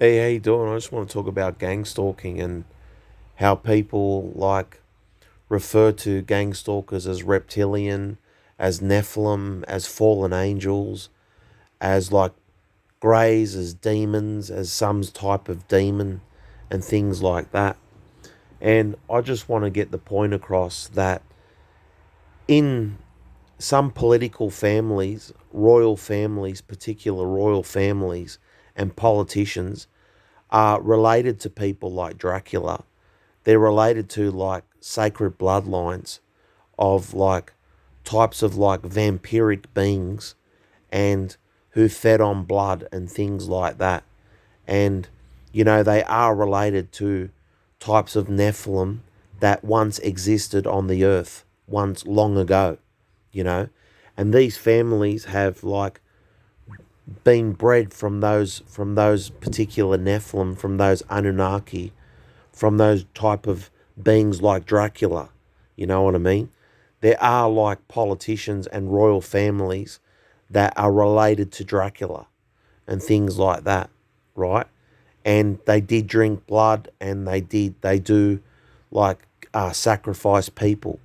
Hey, how you doing? I just want to talk about gang stalking and how people refer to gang stalkers as reptilian, as Nephilim, as fallen angels, as greys, as demons, as some type of demon, and things like that. And I just want to get the point across that in some political families, royal families, particular royal families, and politicians are related to people like Dracula. They're related to sacred bloodlines of types of vampiric beings and who fed on blood and things like that. And, they are related to types of Nephilim that once existed on the earth, once long ago, you know. And these families have been bred from those particular Nephilim, from those Anunnaki, from those type of beings like Dracula. You know what I mean? There are politicians and royal families that are related to Dracula and things like that, right? And they did drink blood, and they do sacrifice people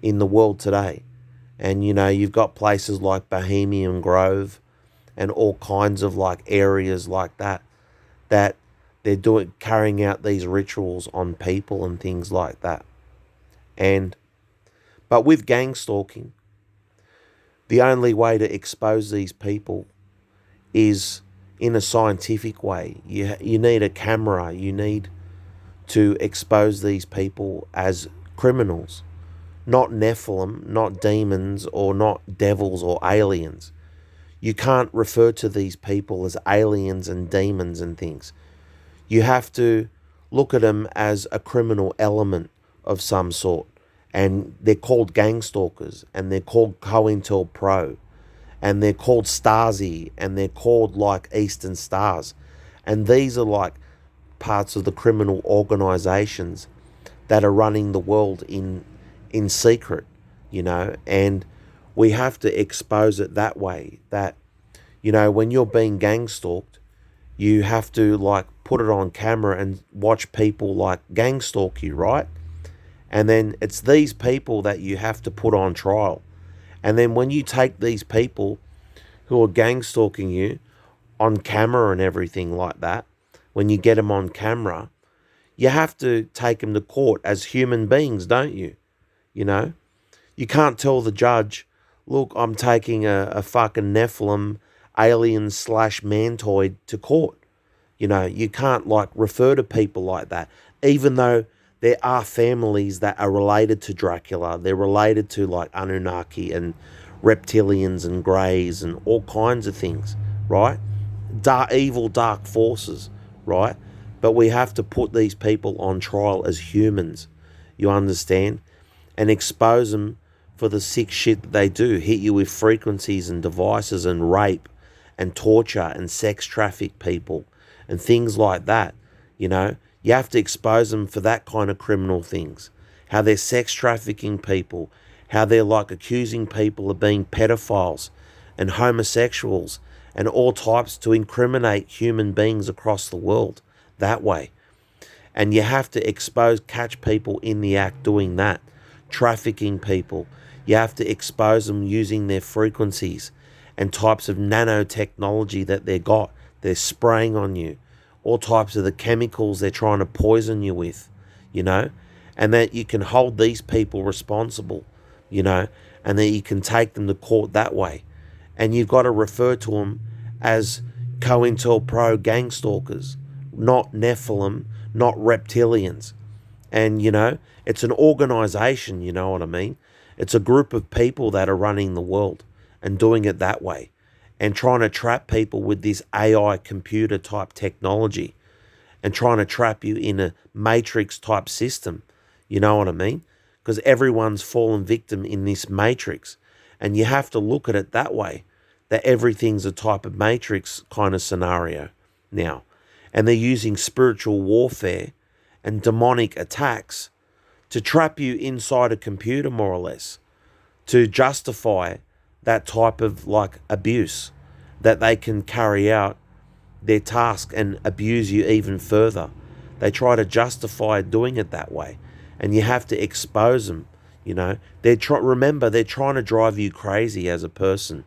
in the world today. And you've got places like Bohemian Grove and all kinds of areas like that that they're doing carrying out these rituals on people and things like that. And but with gang stalking, the only way to expose these people is in a scientific way. You need a camera. You need to expose these people as criminals, not Nephilim, not demons, or not devils or aliens. You can't refer to these people as aliens and demons and things. You have to look at them as a criminal element of some sort. And they're called gang stalkers, and they're called COINTELPRO, and they're called Stasi, and they're called Eastern Stars. And these are parts of the criminal organizations that are running the world in secret, and we have to expose it that way. That, when you're being gang stalked, you have to put it on camera and watch people gang stalk you, right? And then it's these people that you have to put on trial. And then when you take these people who are gang stalking you on camera and everything like that, when you get them on camera, you have to take them to court as human beings, don't you? You know, you can't tell the judge, look, I'm taking a fucking Nephilim alien slash mantoid to court. You can't refer to people like that, even though there are families that are related to Dracula. They're related to Anunnaki and reptilians and greys and all kinds of things, right? Evil, dark forces, right? But we have to put these people on trial as humans, you understand? And expose them for the sick shit that they do. Hit you with frequencies and devices and rape and torture and sex traffic people and things like that. You have to expose them for that kind of criminal things. How they're sex trafficking people, how they're accusing people of being pedophiles and homosexuals and all types, to incriminate human beings across the world that way. And you have to catch people in the act doing that, trafficking people. You have to expose them using their frequencies and types of nanotechnology that they're spraying on you, all types of the chemicals they're trying to poison you with, and that you can hold these people responsible, and that you can take them to court that way. And you've got to refer to them as COINTELPRO gang stalkers, not Nephilim, not reptilians. And, it's an organization, you know what I mean? It's a group of people that are running the world and doing it that way and trying to trap people with this AI computer type technology and trying to trap you in a matrix type system. You know what I mean? Because everyone's fallen victim in this matrix. And you have to look at it that way, that everything's a type of matrix kind of scenario now. And they're using spiritual warfare and demonic attacks to trap you inside a computer, more or less, to justify that type of abuse that they can carry out their task and abuse you even further. They try to justify doing it that way, and you have to expose them. Remember, they're trying to drive you crazy as a person.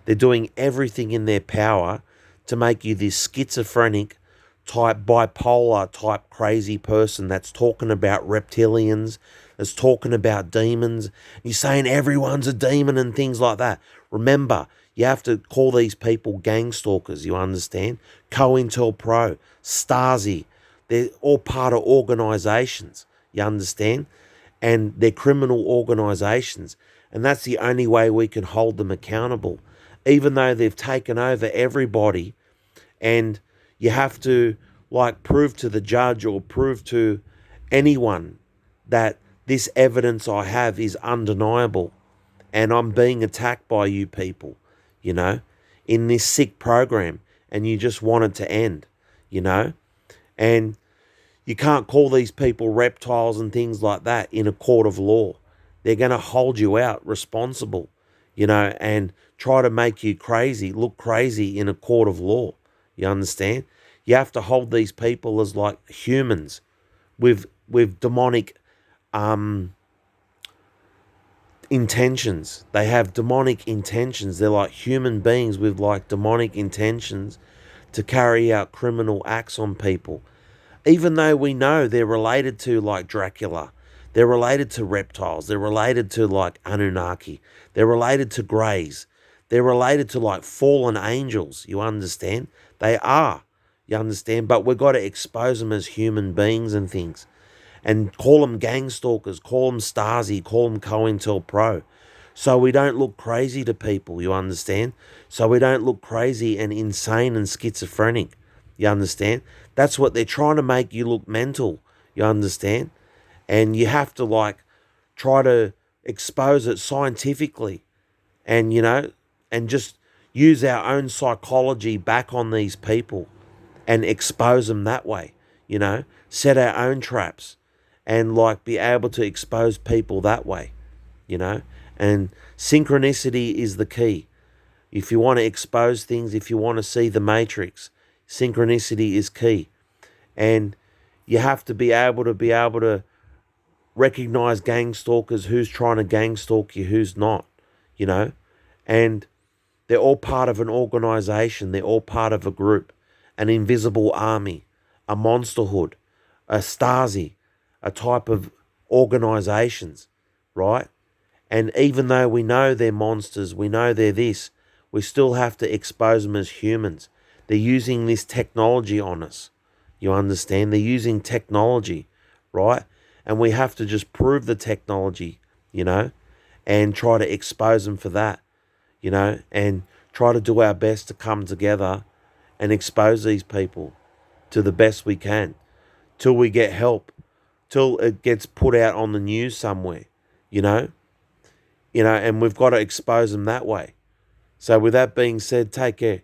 They're doing everything in their power to make you this schizophrenic type, bipolar type crazy person that's talking about reptilians, that's talking about demons. You're saying everyone's a demon and things like that. Remember, you have to call these people gang stalkers, you understand? COINTELPRO, Stasi, they're all part of organisations, you understand? And they're criminal organisations. And that's the only way we can hold them accountable. Even though they've taken over everybody, and you have to prove to the judge or prove to anyone that this evidence I have is undeniable and I'm being attacked by you people, you know, in this sick program, and you just want it to end, you know? And you can't call these people reptiles and things like that in a court of law. They're going to hold you out responsible, and try to make you crazy, look crazy in a court of law. You understand? You have to hold these people as like humans with demonic intentions. They have demonic intentions. They're like human beings with like demonic intentions to carry out criminal acts on people. Even though we know they're related to like Dracula, they're related to reptiles, they're related to like Anunnaki, they're related to greys, they're related to like fallen angels, you understand? They are, you understand? But we've got to expose them as human beings and things, and call them gang stalkers, call them Stasi, call them COINTELPRO, so we don't look crazy to people, you understand? So we don't look crazy and insane and schizophrenic, you understand? That's what they're trying to make you look mental, you understand? And you have to try to expose it scientifically, and and just use our own psychology back on these people and expose them that way, set our own traps and be able to expose people that way, and synchronicity is the key. If you want to expose things, if you want to see the matrix, synchronicity is key. And you have to be able to recognize gang stalkers, who's trying to gang stalk you, who's not, and they're all part of an organization. They're all part of a group, an invisible army, a monsterhood, a Stasi, a type of organizations, right? And even though we know they're monsters, we know they're this, we still have to expose them as humans. They're using this technology on us. You understand? They're using technology, right? And we have to just prove the technology, and try to expose them for that, and try to do our best to come together and expose these people to the best we can till we get help, till it gets put out on the news somewhere, you know, and we've got to expose them that way. So with that being said, take care.